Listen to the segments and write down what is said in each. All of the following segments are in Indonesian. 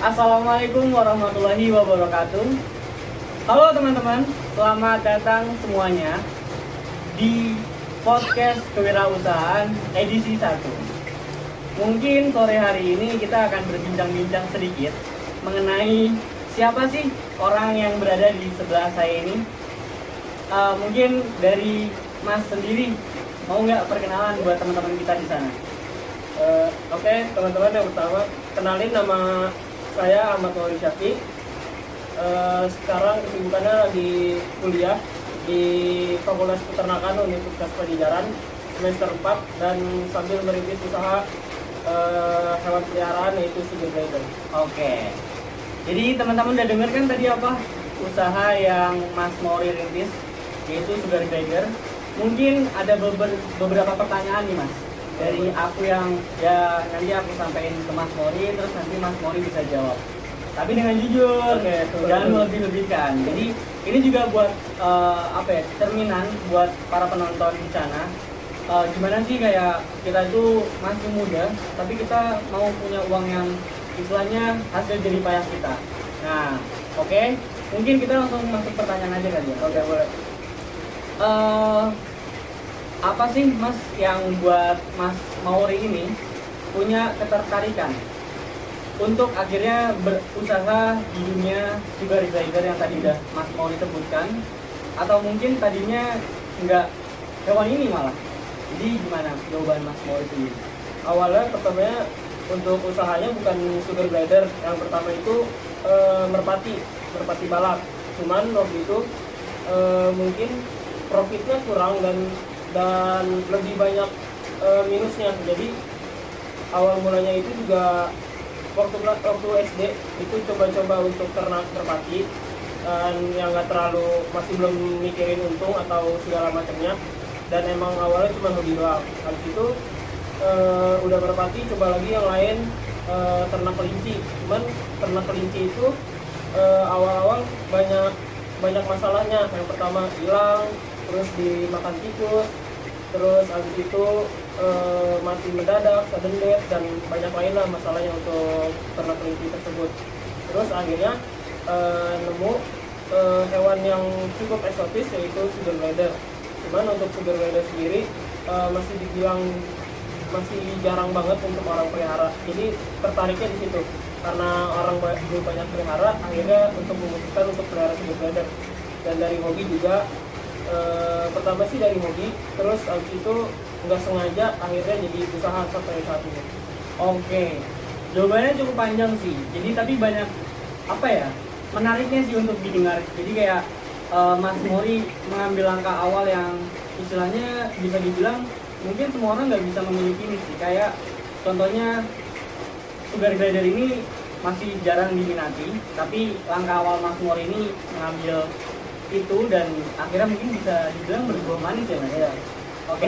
Assalamualaikum warahmatullahi wabarakatuh. Halo teman-teman, selamat datang semuanya di podcast kewirausahaan edisi 1. Mungkin sore hari ini kita akan berbincang-bincang sedikit mengenai siapa sih orang yang berada di sebelah saya ini. Mungkin dari Mas sendiri, mau nggak perkenalan buat teman-teman kita di sana? Oke, teman-teman, yang pertama kenalin, nama saya Ahmad Mauri Syafi. Sekarang kesibukannya lagi kuliah di Fakultas Peternakan Universitas Padjadjaran semester 4 dan sambil merintis usaha hewan peliharaan yaitu sugar glider. Oke. Jadi teman-teman udah denger kan tadi apa usaha yang Mas Mauri rintis, yaitu sugar glider. Mungkin ada beberapa pertanyaan nih Mas dari aku yang ya nanti aku sampaikan ke Mas Mauri, terus nanti Mas Mauri bisa jawab. Tapi dengan jujur, jangan melebih-lebihkan. Jadi ini juga buat cerminan buat para penonton di sana. Gimana sih kayak kita itu masih muda, tapi kita mau punya uang yang istilahnya hasil jerih payah kita. Nah, oke. Mungkin kita langsung masuk pertanyaan aja kali ya. Oke, boleh. Apa sih Mas yang buat Mas Mauri ini punya ketertarikan untuk akhirnya berusaha di dunia sugar glider yang tadi udah Mas Mauri sebutkan, atau mungkin tadinya nggak hewan ini malah? Jadi gimana jawaban Mas Mauri sendiri? Awalnya pertamanya untuk usahanya bukan sugar glider, yang pertama itu merpati balap. Cuman waktu itu mungkin profitnya kurang dan lebih banyak minusnya. Jadi awal mulanya itu juga waktu SD itu coba-coba untuk ternak merpati, dan yang nggak terlalu, masih belum mikirin untung atau segala macamnya, dan emang awalnya cuma hobi doang. Habis itu udah merpati, coba lagi yang lain, ternak kelinci. Cuman ternak kelinci itu awal-awal banyak masalahnya. Yang pertama hilang, terus dimakan tikus, terus habis itu mati mendadak, sudden death, dan banyak lain lah masalahnya untuk ternak kelinci tersebut. Terus akhirnya nemu hewan yang cukup eksotis, yaitu sugar glider. Cuman untuk sugar glider sendiri masih dibilang masih jarang banget untuk orang pelihara. Jadi tertariknya di situ karena orang belum banyak pelihara, akhirnya untuk memutuskan untuk pelihara sugar glider. Dan dari hobi juga, pertama sih dari hobi, terus abis itu nggak sengaja akhirnya jadi usaha sampai saat ini. Oke, jawabannya cukup panjang sih. Jadi tapi banyak menariknya sih untuk didengar. Jadi kayak Mas Mauri mengambil langkah awal yang istilahnya bisa dibilang mungkin semua orang nggak bisa memiliki ini sih. Kayak contohnya sugar glider ini masih jarang diminati, tapi langkah awal Mas Mauri ini mengambil itu dan akhirnya mungkin bisa dibilang berbuah manis ya Mas ya. Oke.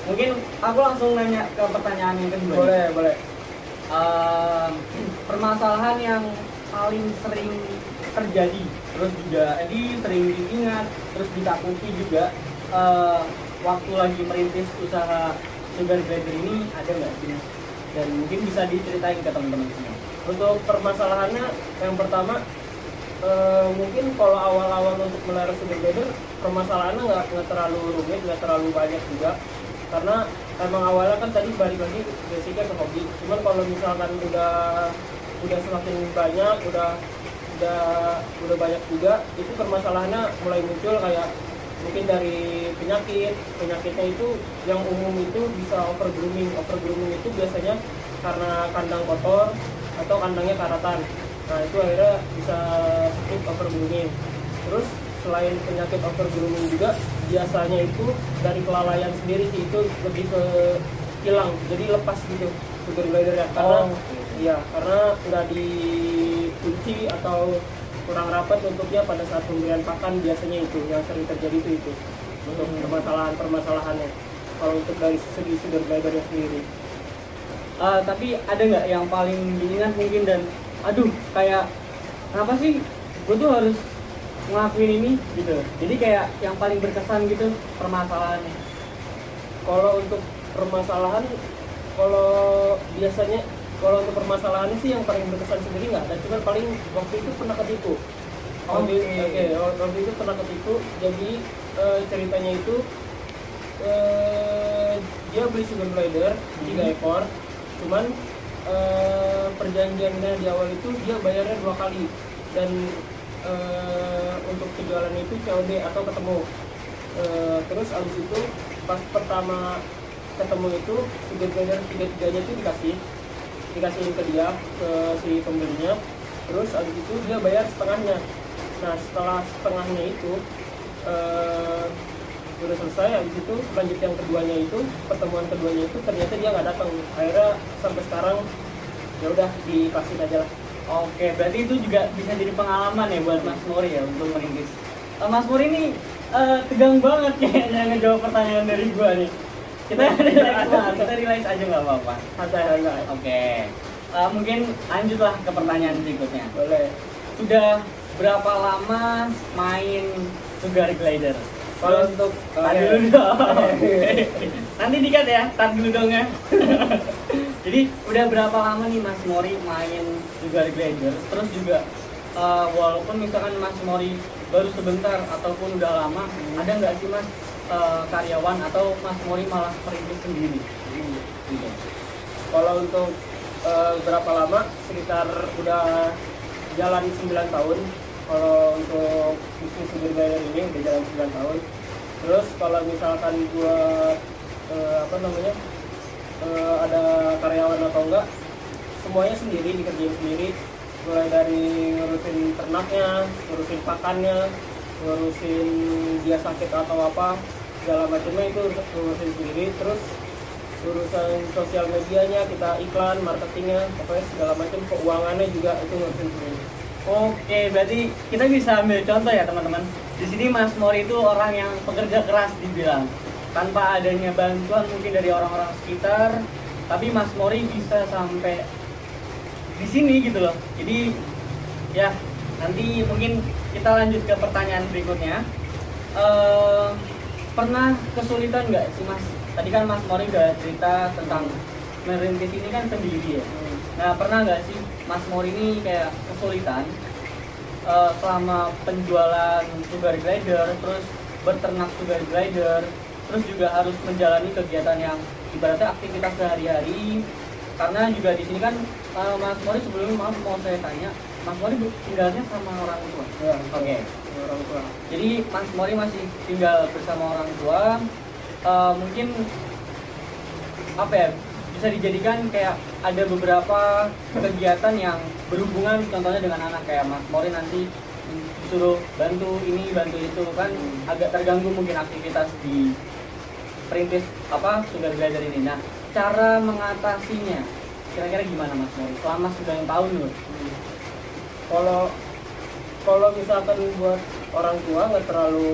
Mungkin aku langsung nanya ke pertanyaan yang kedua. Boleh. Permasalahan yang paling sering terjadi, terus juga sering diingat, terus ditakuti juga waktu lagi merintis usaha sugar glider ini, ada nggak sih Mas? Dan mungkin bisa diceritain ke teman-teman semua. Untuk permasalahannya, yang pertama mungkin kalau awal-awal untuk melihara sugar glider, permasalahannya nggak terlalu rumit, nggak terlalu banyak juga, karena emang awalnya kan tadi balik lagi basicnya ke hobi. Cuman kalau misalkan udah semakin banyak, udah banyak juga, itu permasalahannya mulai muncul, kayak mungkin dari penyakitnya itu yang umum itu bisa overgrooming itu biasanya karena kandang kotor atau kandangnya karatan. Nah itu akhirnya bisa sakit overgrooming. Terus selain penyakit overgrooming juga biasanya itu dari kelalaian sendiri sih, itu lebih ke hilang, jadi lepas gitu sugar glider ya, karena nggak dikunci atau kurang rapat tutupnya pada saat pemberian pakan. Biasanya itu yang sering terjadi itu untuk permasalahannya kalau untuk dari segi sugar glidernya sendiri. Tapi ada nggak yang paling diingat mungkin dan kayak kenapa sih gue tuh harus ngelakuin ini gitu, jadi kayak yang paling berkesan gitu permasalahannya? Kalau untuk permasalahan, kalau biasanya Kalau untuk permasalahannya sih yang paling berkesan sendiri nggak ada, cuma paling waktu itu pernah ketipu. Waktu itu pernah ketipu. Jadi ceritanya itu dia beli sugar glider 3 ekor, cuman perjanjiannya di awal itu dia bayarnya 2 kali, dan untuk penjualannya itu COD atau ketemu. Terus abis itu pas pertama ketemu itu sugar glider 3-3-nya itu dikasihin ke dia, ke si pembelinya. Terus abis itu dia bayar setengahnya. Nah setelah setengahnya itu udah selesai, habis itu lanjut yang keduanya itu, pertemuan keduanya itu ternyata dia nggak datang. Akhirnya sampai sekarang ya udah dikasih aja lah. Oke, berarti itu juga bisa jadi pengalaman ya buat Mas Mori ya untuk merintis. Mas Mori ini tegang banget kayaknya ngejawab pertanyaan dari gua nih. Kita relax aja nggak apa-apa. Santai. Oke. Mungkin lanjutlah ke pertanyaan berikutnya. Boleh. Sudah berapa lama main sugar glider? Kalau untuk tar dulu dong. Nanti dikat ya, tar dulu dong ya. Jadi udah berapa lama nih Mas Mori main sugar glider? Terus juga walaupun misalkan Mas Mori baru sebentar ataupun udah lama, ada nggak sih Mas karyawan atau Mas Mori malah perintis sendiri? Gitu. Kalau untuk berapa lama? Sekitar udah jalan 9 tahun. Kalau untuk bisnis sugar glider ini udah jalan 9 tahun. Terus kalau misalkan buat ada karyawan atau enggak, semuanya sendiri, dikerjain sendiri. Mulai dari ngurusin ternaknya, ngurusin pakannya, ngurusin dia sakit atau apa, segala macamnya itu ngurusin sendiri. Terus urusan sosial medianya, kita iklan, marketingnya, pokoknya segala macam, keuangannya juga itu ngurusin sendiri. Oke, berarti kita bisa ambil contoh ya teman-teman. Di sini Mas Mori itu orang yang pekerja keras dibilang. Tanpa adanya bantuan mungkin dari orang-orang sekitar, tapi Mas Mori bisa sampai di sini gitu loh. Jadi ya nanti mungkin kita lanjut ke pertanyaan berikutnya. Pernah kesulitan nggak sih Mas? Tadi kan Mas Mori udah cerita tentang merintis ini kan sendiri ya. Nah pernah nggak sih Mas Mori ini kayak kesulitan selama penjualan sugar glider, terus berternak sugar glider, terus juga harus menjalani kegiatan yang ibaratnya aktivitas sehari-hari? Karena juga di sini kan Mas Mori sebelumnya mau saya tanya, Mas Mori tinggalnya sama orang tua. Ya, Oke. Orang tua. Jadi Mas Mori masih tinggal bersama orang tua. Mungkin apa ya? Bisa dijadikan kayak ada beberapa kegiatan yang berhubungan contohnya dengan anak, kayak Mas Mori nanti disuruh bantu ini bantu itu kan agak terganggu mungkin aktivitas di perintis sugar glider ini. Nah cara mengatasinya kira-kira gimana Mas Mori selama 9 tahun loh? Kalau misalkan buat orang tua nggak terlalu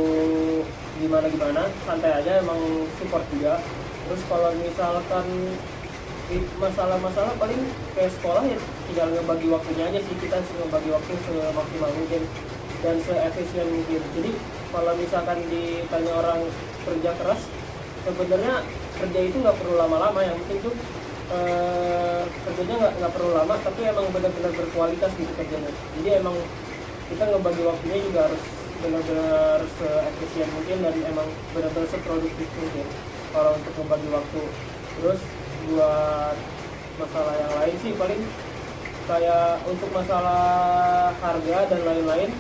gimana, santai aja, emang support juga. Terus kalau misalkan masalah-masalah paling kayak sekolah ya tinggal ngebagi waktunya aja sih, kita ngebagi waktu semaksimal mungkin dan seefisien mungkin. Jadi kalau misalkan ditanya orang kerja keras, sebenarnya kerja itu nggak perlu lama-lama, yang penting tuh kerjanya nggak perlu lama, tapi emang benar-benar berkualitas gitu kerjanya. Jadi emang kita ngebagi waktunya juga harus benar-benar seefisien mungkin dan emang benar-benar seproduktif mungkin kalau untuk membagi waktu. Terus buat masalah yang lain sih paling kayak untuk masalah harga dan lain-lain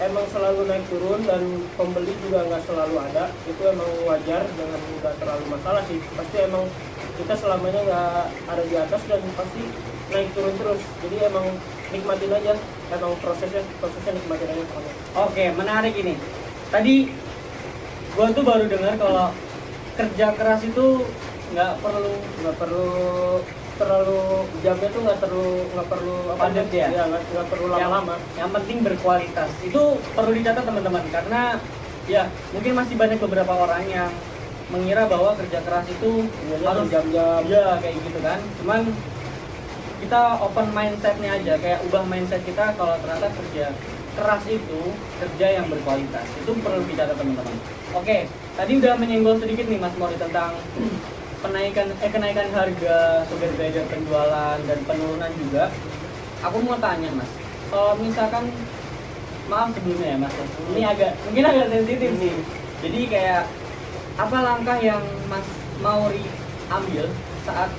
emang selalu naik turun dan pembeli juga nggak selalu ada, itu emang wajar, jangan nggak terlalu masalah sih. Pasti emang kita selamanya nggak ada di atas dan pasti naik turun terus, jadi emang nikmatin aja, emang prosesnya nikmatin aja. Oke, menarik ini. Tadi gua tuh baru dengar kalau kerja keras itu nggak perlu terlalu jamnya tuh nggak perlu padat ya, nggak perlu lama-lama. Yang penting berkualitas. Itu perlu dicatat teman-teman, karena ya mungkin masih banyak beberapa orang yang mengira bahwa kerja keras itu harus jam-jam ya kayak gitu kan. Cuman kita open mindsetnya aja, kayak ubah mindset kita kalau ternyata kerja keras itu kerja yang berkualitas. Itu perlu dicatat teman-teman. Oke, tadi udah menyinggung sedikit nih Mas Mori tentang kenaikan harga sugar glider penjualan dan penurunan juga, aku mau tanya mas, misalkan maaf sebelumnya ya mas, ini mungkin agak sensitif sih. Jadi kayak apa langkah yang Mas Mauri ambil saat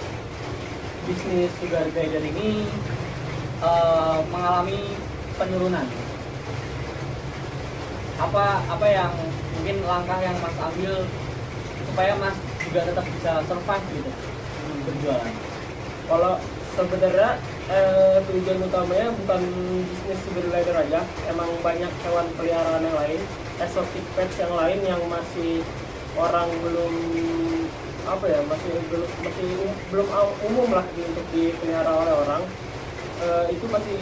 bisnis sugar glider ini mengalami penurunan? Apa yang mungkin langkah yang Mas ambil supaya Mas juga tetap bisa survive gitu berjualan? Kalau sebenarnya tujuan utamanya bukan bisnis sugar glider aja, emang banyak hewan peliharaan yang lain, exotic pets yang lain yang masih orang belum belum umum lah untuk dipelihara oleh orang. Itu masih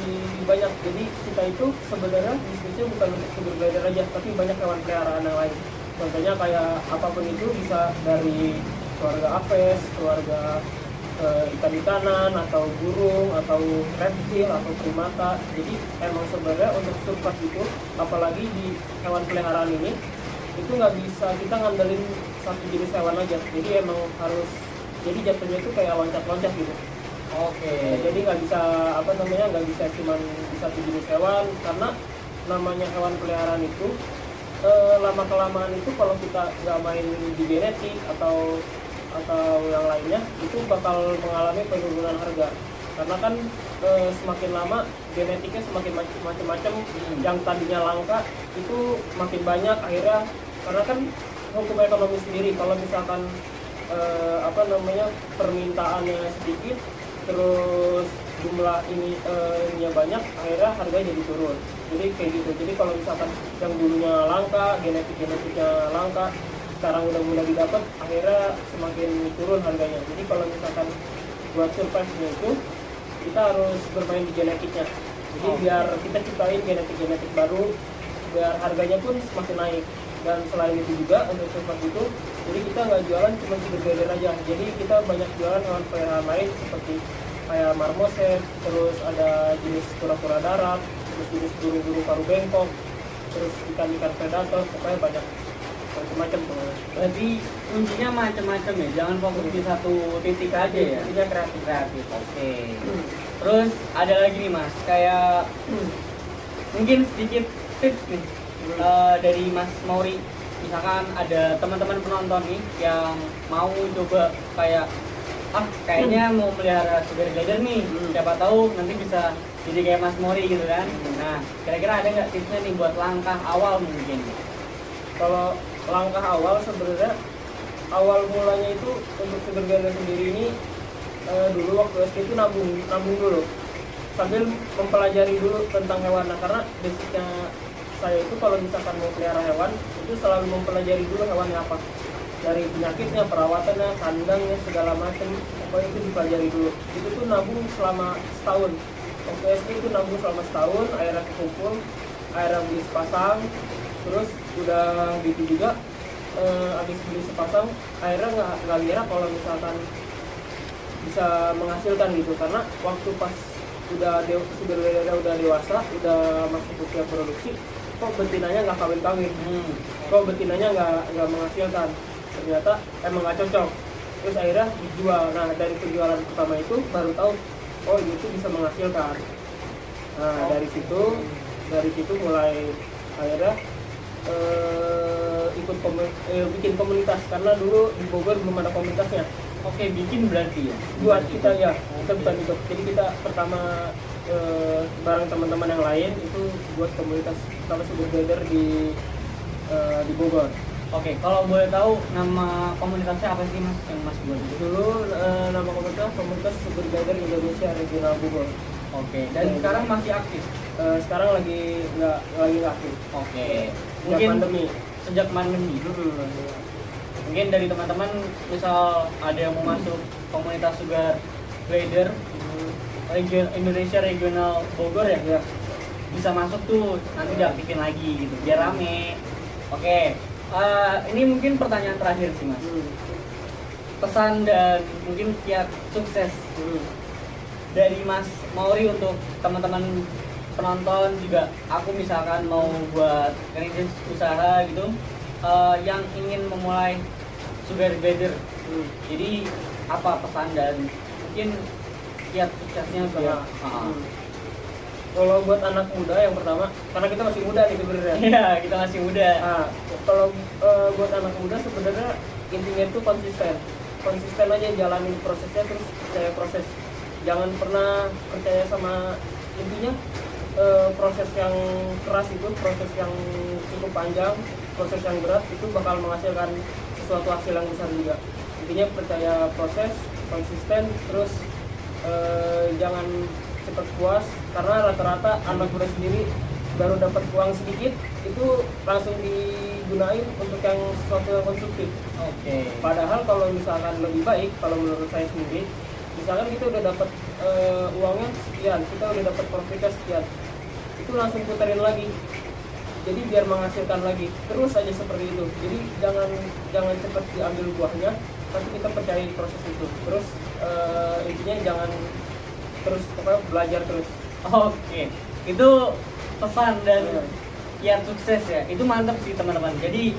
banyak. Jadi kita itu sebenarnya bisnisnya bukan untuk sugar glider aja, tapi banyak hewan peliharaan yang lain. Contohnya kayak apapun itu, bisa dari keluarga apes, keluarga ikan-ikanan, atau burung, atau reptil, atau primata. Jadi emang sebenarnya untuk survive itu, apalagi di hewan peliharaan ini, itu nggak bisa kita ngandelin satu jenis hewan aja. Jadi emang harus, jadi jatuhnya itu kayak loncat-loncat gitu. Oke. Jadi nggak bisa cuman di satu jenis hewan, karena namanya hewan peliharaan itu lama kelamaan itu kalau kita nggak main di genetik atau yang lainnya, itu bakal mengalami penurunan harga. Karena kan semakin lama genetiknya semakin macam-macam, yang tadinya langka itu makin banyak akhirnya, karena kan hukum ekonomi sendiri, kalau misalkan permintaannya sedikit terus jumlah ininya banyak, akhirnya harganya jadi turun. Jadi kayak gitu. Jadi kalau misalkan yang dulunya langka, genetiknya langka, sekarang udah mulai didapat, akhirnya semakin turun harganya. Jadi kalau misalkan buat survive-nya itu, kita harus bermain di genetiknya. Jadi biar kita ciptain genetik baru, biar harganya pun semakin naik. Dan selain itu juga untuk survive itu, jadi kita nggak jualan cuma sugar glider aja. Jadi kita banyak jualan hewan peliharaan lain seperti kayak marmoset, terus ada jenis kura-kura darat, terus jenis burung-burung paru bengkok, terus ikan-ikan predator, pokoknya banyak macam-macam tuh. Berarti kuncinya macam-macam ya, jangan fokus di satu titik aja ya. Intinya kreatif. Oke. Terus ada lagi nih mas, kayak mungkin sedikit tips nih dari Mas Mauri. Misalkan ada teman-teman penonton nih yang mau coba kayaknya mau melihara sugar glider nih, siapa tahu nanti bisa jadi kayak Mas Mauri gitu kan. Nah, kira-kira ada nggak tipsnya nih buat langkah awal mungkin? Kalau langkah awal sebenarnya, awal mulanya itu untuk sugar glider sendiri ini, dulu waktu SD itu nabung dulu sambil mempelajari dulu tentang hewan. Nah, karena basicnya saya itu kalau misalkan mau pelihara hewan itu selalu mempelajari dulu hewannya apa, dari penyakitnya, perawatannya, kandangnya, segala macam, pokoknya itu dipelajari dulu. Itu tuh nabung selama setahun. Waktu SD itu nabung selama setahun, akhirnya kekumpul, akhirnya beli sepasang, terus udah gitu juga habis beli sepasang, akhirnya nggak ngira kalau misalkan bisa menghasilkan gitu. Karena waktu pas udah dewasa, udah masuk usia produksi, kok betinanya nggak kawin-kawin, kok betinanya nggak menghasilkan, ternyata emang nggak cocok. Terus akhirnya dijual. Nah, dari penjualan pertama itu baru tahu, oh itu bisa menghasilkan. Nah, dari situ mulai akhirnya bikin komunitas, karena dulu di Bogor belum ada komunitasnya. Oke, bikin berarti ya? Buat kita ya, kita bukan itu. Jadi kita pertama bareng teman-teman yang lain itu buat komunitas sama sugar glider di Bogor. Oke, kalau boleh tahu nama komunitasnya apa sih mas yang mas buat? Dulu nama komunitas Sugar Glider Indonesia Regional Bogor. Oke, dan sekarang masih aktif? Sekarang lagi nggak aktif. Oke, sejak pandemi. Mungkin dari teman-teman misal ada yang mau masuk komunitas Sugar Glider Indonesia Regional Bogor ya, bisa masuk tuh, nanti diaktifin lagi gitu biar rame. Oke, ini mungkin pertanyaan terakhir sih mas. Pesan dan mungkin kiat sukses dari Mas Mauri untuk teman-teman penonton juga, aku misalkan mau buat ngerintis usaha gitu, yang ingin memulai sugar glider Jadi apa pesan dan mungkin kiat suksesnya biar Kalau buat anak muda yang pertama, karena kita masih muda nih sebenarnya. Iya, kita masih muda. Nah, kalau buat anak muda sebenarnya intinya itu konsisten aja jalanin prosesnya, terus percaya proses. Jangan pernah percaya sama intinya proses yang keras itu, proses yang cukup panjang, proses yang berat itu bakal menghasilkan sesuatu hasil yang besar juga. Intinya percaya proses, konsisten, terus jangan cepat puas, karena rata-rata anak muda sendiri baru dapat uang sedikit itu langsung digunain untuk yang sesuatu yang konstruktif. Padahal kalau misalkan lebih baik, kalau menurut saya sendiri, misalkan kita udah dapat uangnya sekian, kita udah dapat profitnya sekian, itu langsung puterin lagi. Jadi biar menghasilkan lagi, terus aja seperti itu. Jadi jangan cepat diambil buahnya, tapi kita percaya proses itu. Terus intinya jangan terus belajar terus. Itu pesan dan kiat sukses ya. Itu mantap sih teman-teman. Jadi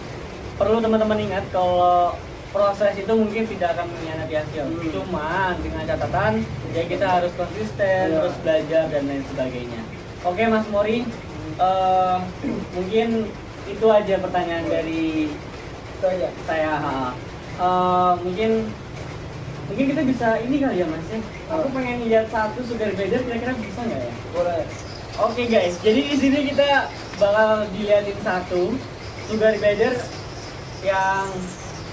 perlu teman-teman ingat kalau proses itu mungkin tidak akan mengkhianati hasil. Cuman dengan catatan ya kita harus konsisten, terus belajar dan lain sebagainya. Oke Mas Mori, mungkin itu aja pertanyaan dari saya. Mungkin kita bisa ini kali ya Mas ya. Aku pengen lihat satu sugar glider, kira-kira bisa nggak ya? Boleh. Oke guys, jadi di sini kita bakal dilihatin satu sugar glider yang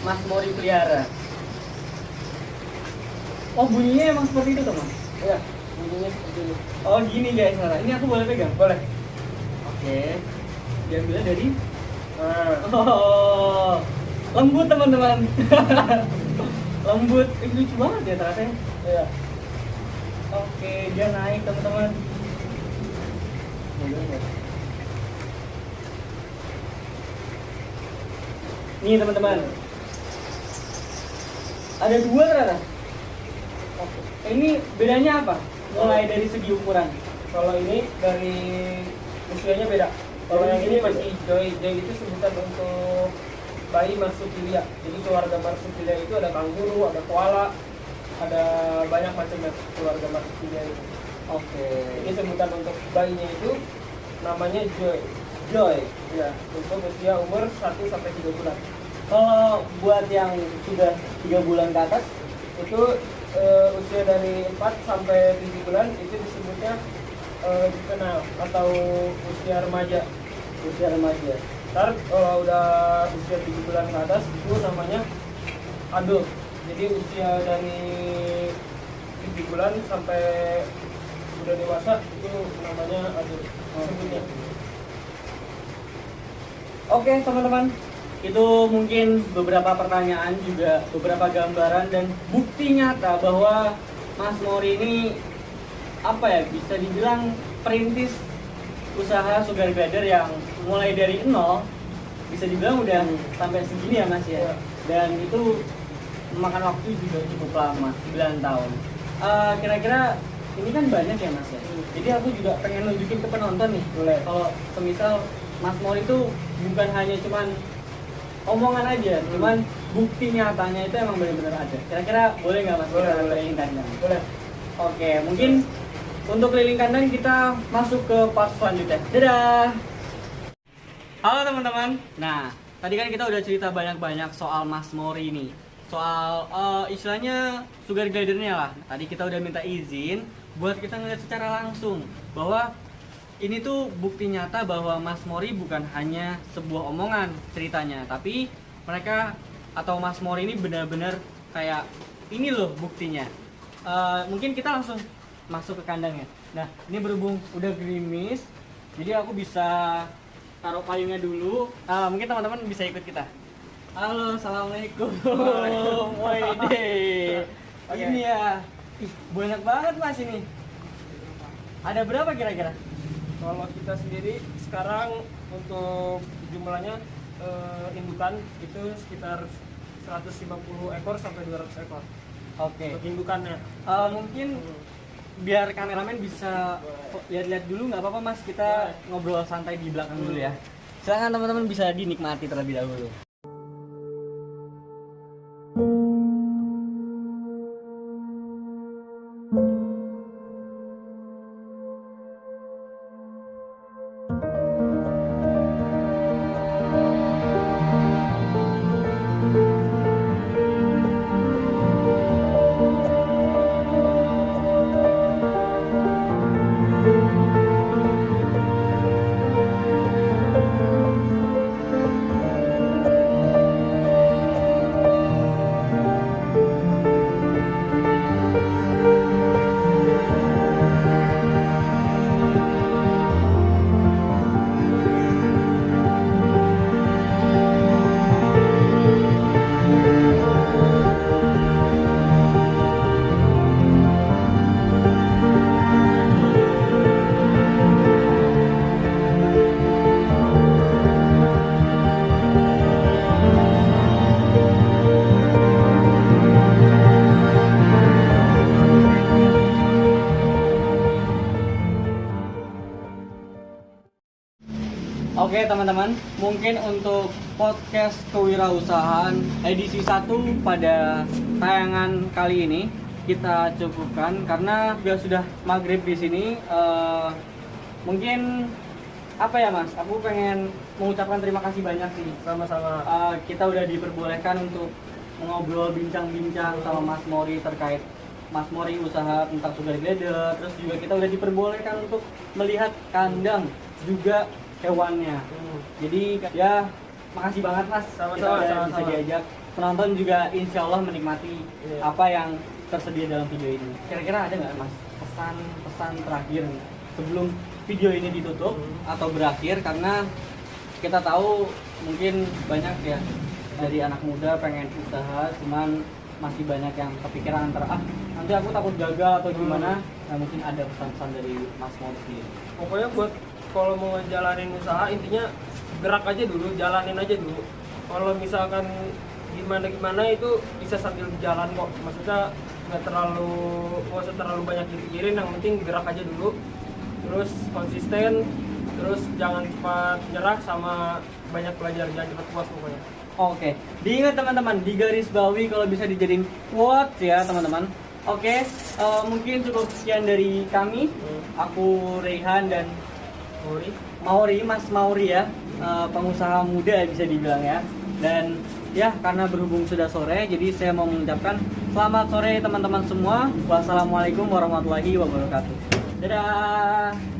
Mas Mori pelihara. Oh bunyinya emang seperti itu tuh Mas? Iya, bunyinya seperti ini. Oh gini guys, nah, ini aku boleh pegang? Boleh. Oke. Diambilnya dari oh, lembut teman-teman. Lembut, lucu banget ya ternyata. Iya. Oke, dia naik teman-teman. Nih teman-teman, ada dua ternyata. Ini bedanya apa? Mulai dari segi ukuran. Kalau ini dari usianya beda. Kalau yang ini masih Joy itu sebutan untuk bayi marsupilia. Jadi keluarga marsupilia itu ada kanguru, ada koala, ada banyak macamnya keluarga marsupilia itu. Ini sebutan untuk bayinya itu namanya Joy. Ya, untuk usia umur 1 sampai 3 bulan. Kalau buat yang sudah 3 bulan ke atas itu usia dari 4 sampai 7 bulan itu disebutnya dikenal atau usia remaja. Ntar kalau udah usia 7 bulan ke atas itu namanya adult. Jadi usia dari 7 bulan sampai udah dewasa itu namanya adult sebutnya. Oke teman-teman, itu mungkin beberapa pertanyaan juga beberapa gambaran dan bukti nyata bahwa Mas Mori ini apa ya, bisa dibilang perintis usaha sugar glider yang mulai dari nol bisa dibilang udah sampai segini ya Mas ya. Dan itu memakan waktu juga cukup lama, 9 tahun. Kira-kira ini kan banyak ya Mas ya. Jadi aku juga pengen nunjukin ke penonton nih. Kalau semisal Mas Mori itu bukan hanya cuman omongan aja, cuman bukti nyatanya itu emang benar-benar ada. Kira-kira boleh nggak Mas? Boleh. Keliling kandang. Boleh. Oke, mungkin untuk keliling kandang kita masuk ke part selanjutnya. Dadah. Halo teman-teman. Nah, tadi kan kita udah cerita banyak-banyak soal Mas Mori nih. Soal istilahnya sugar glidernya lah. Tadi kita udah minta izin buat kita ngeliat secara langsung bahwa ini tuh bukti nyata bahwa Mas Mori bukan hanya sebuah omongan ceritanya, tapi mereka atau Mas Mori ini benar-benar kayak ini loh buktinya. Mungkin kita langsung masuk ke kandangnya. Nah, ini berhubung udah gerimis, jadi aku bisa taruh payungnya dulu. Mungkin teman-teman bisa ikut kita. Halo, assalamualaikum. Wede. Ini ya, banyak banget Mas ini. Ada berapa kira-kira? Kalau kita sendiri sekarang untuk jumlahnya indukan itu sekitar 150 ekor sampai 200 ekor. Oke. Untuk indukannya. Mungkin biar kameramen bisa lihat-lihat dulu nggak apa-apa Mas, kita ngobrol santai di belakang dulu ya. Silakan teman-teman bisa dinikmati terlebih dahulu. Oke teman-teman, mungkin untuk podcast kewirausahaan edisi 1 pada tayangan kali ini kita cukupkan karena sudah maghrib di sini. Mungkin apa ya Mas? Aku pengen mengucapkan terima kasih banyak sih. Sama-sama. Kita udah diperbolehkan untuk ngobrol bincang-bincang sama Mas Mori terkait Mas Mori usaha tentang sugar glider. Terus juga kita udah diperbolehkan untuk melihat kandang juga hewannya. Jadi ya makasih banget Mas. Sama-sama. Kita udah bisa diajak. Penonton juga insya Allah menikmati apa yang tersedia dalam video ini. Kira-kira ada nggak Mas pesan-pesan terakhir nih, sebelum video ini ditutup atau berakhir, karena kita tahu mungkin banyak ya dari anak muda pengen usaha cuman masih banyak yang kepikiran antara nanti aku takut gagal atau gimana. Nah mungkin ada pesan-pesan dari Mas Mori sendiri. Pokoknya buat kalau mau jalanin usaha intinya gerak aja dulu, jalanin aja dulu. Kalau misalkan gimana itu bisa sambil jalan kok. Maksudnya nggak usah terlalu banyak dipikirin, yang penting gerak aja dulu. Terus konsisten, terus jangan cepat nyerah, sama banyak belajar, jangan cepat puas pokoknya. Oke, diingat teman-teman, di garis bawahi kalau bisa dijadiin quote ya teman-teman. Oke, mungkin cukup sekian dari kami. Aku Rehan dan Mauri, Mas Mauri ya, pengusaha muda bisa dibilang ya. Dan ya karena berhubung sudah sore, jadi saya mau mengucapkan selamat sore teman-teman semua. Wassalamualaikum warahmatullahi wabarakatuh. Dadah.